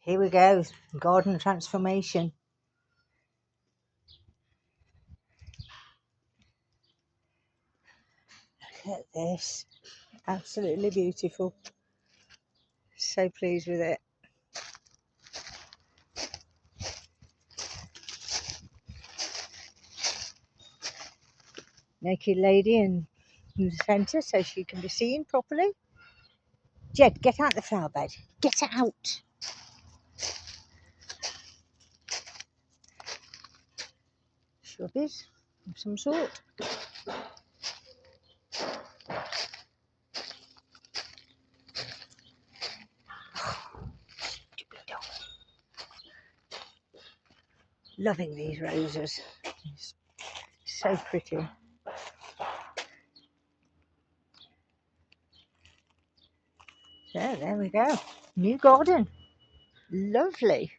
Here we go, garden transformation. Look at this, absolutely beautiful. So pleased with it. Naked lady in the centre so she can be seen properly. Jed, get out the flower bed. Get it out. Shrubbies of some sort. Stupid dog. Loving these roses. It's so pretty. So there we go. New garden. Lovely.